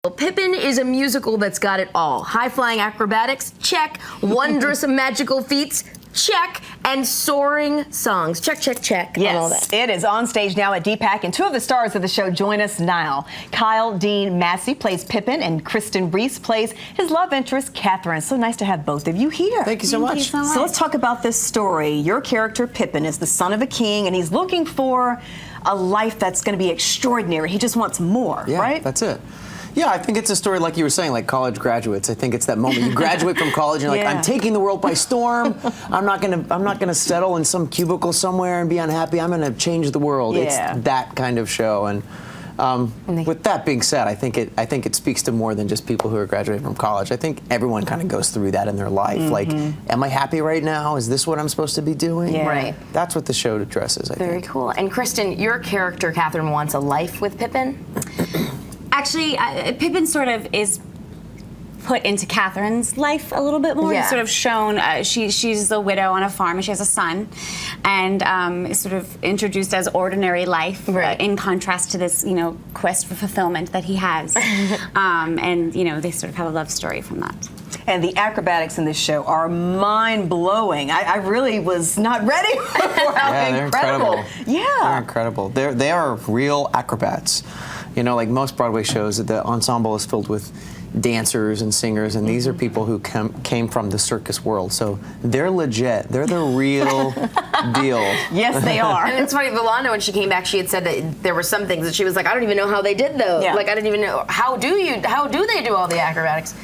Well, Pippin is a musical that's got it all. High-flying acrobatics, check. Wondrous magical feats, check. And soaring songs, check, check, check. Yes, on all that. it is on stage now at DPAC, and two of the stars of the show join us now. Kyle Dean Massey plays Pippin, and Kristen Reese plays his love interest, Catherine. So nice to have both of you here. Thank you so much. So let's talk about this story. Your character, Pippin, is the son of a king, and he's looking for a life that's going to be extraordinary. He just wants more, Yeah, right? that's it. Yeah, I think it's a story like you were saying, like college graduates. I think it's that moment you graduate from college and you're like, I'm taking the world by storm. I'm not gonna settle in some cubicle somewhere and be unhappy. I'm gonna change the world. Yeah. It's that kind of show. And with that being said, I think it speaks to more than just people who are graduating from college. I think everyone kind of goes through that in their life. Like, am I happy right now? Is this what I'm supposed to be doing? Yeah. Right. That's what the show addresses, I think. Very cool. And Kristen, your character, Catherine, wants a life with Pippin? Actually, Pippin sort of is put into Catherine's life a little bit more. Yeah. He's sort of shown, she's a widow on a farm and she has a son, and is sort of introduced as ordinary life, in contrast to this, quest for fulfillment that he has. And, they sort of have a love story from that. And the acrobatics in this show are mind-blowing. I really was not ready for how they're incredible. Yeah. They're incredible. They are real acrobats. Like most Broadway shows, the ensemble is filled with dancers and singers, and these are people who came from the circus world. So they're legit. They're the real deal. Yes, they are. And it's funny, Villana, when she came back, she had said that there were some things that she was like, I don't even know how they did those. Yeah. Like, I didn't even know, how do they do all the acrobatics?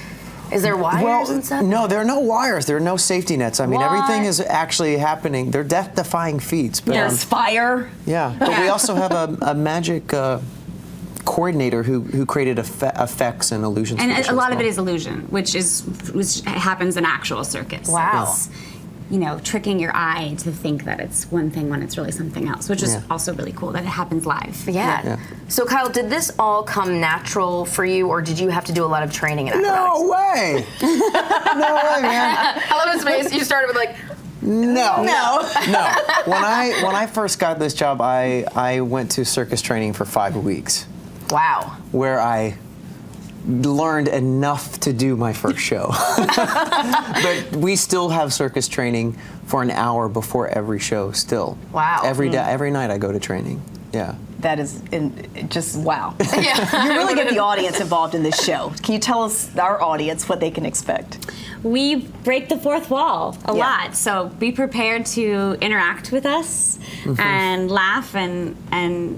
Is there wires and stuff? No, there are no wires. There are no safety nets. I mean, everything is actually happening. They're death-defying feats. But, There's fire. Yeah, but we also have a magic coordinator who created effects and illusions. And for the show a lot as of it well. is illusion, which happens in actual circus. Wow. It's, tricking your eye to think that it's one thing when it's really something else, which is also really cool that it happens live. Yeah. So Kyle, did this all come natural for you, or did you have to do a lot of training in acrobatics? No way! No way, man. I love his face. You started with like, No. No. When I first got this job, I went to circus training for 5 weeks. wow. Where I learned enough to do my first show. But we still have circus training for an hour before every show still. Wow. Every day, every night I go to training. Yeah. That is just wow. Yeah. You really get the audience involved in this show. Can you tell us, our audience, what they can expect? We break the fourth wall a lot, so be prepared to interact with us and laugh and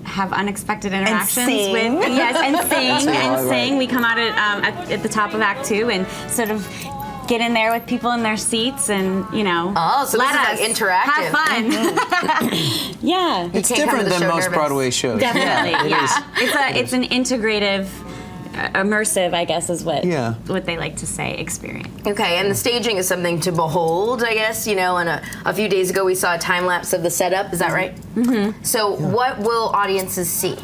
have unexpected interactions sing. with and sing right. sing. We come out at the top of Act 2 and sort of get in there with people in their seats and Oh, so this let is like us interactive. have fun. Yeah, It's can't come to different the than show most nervous. Broadway shows. definitely. It is. It's an integrative, immersive, I guess, is what they like to say, experience. Okay, and the staging is something to behold, I guess, and a few days ago we saw a time lapse of the setup, is that right? Mm-hmm. So what will audiences see?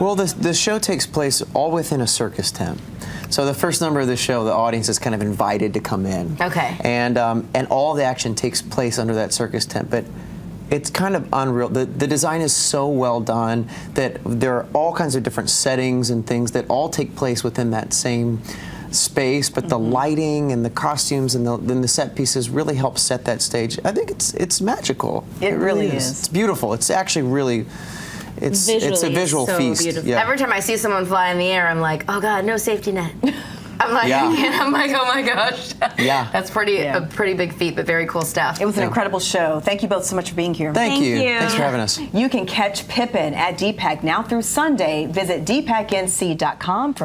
Well, the show takes place all within a circus tent. So the first number of the show, the audience is kind of invited to come in. Okay. And all the action takes place under that circus tent, but it's kind of unreal. The design is so well done that there are all kinds of different settings and things that all take place within that same space, but the lighting and the costumes and then the set pieces really help set that stage. I think it's magical. It really is. It's beautiful. It's actually really... It's a visual so feast. beautiful. Yeah. Every time I see someone fly in the air, I'm like, oh God, no safety net. I'm like, I'm like, oh my gosh. Yeah. That's a pretty big feat, but very cool stuff. It was an incredible show. Thank you both so much for being here. Thank you. you. Thanks for having us. You can catch Pippin at DPAC now through Sunday. Visit dpacnc.com for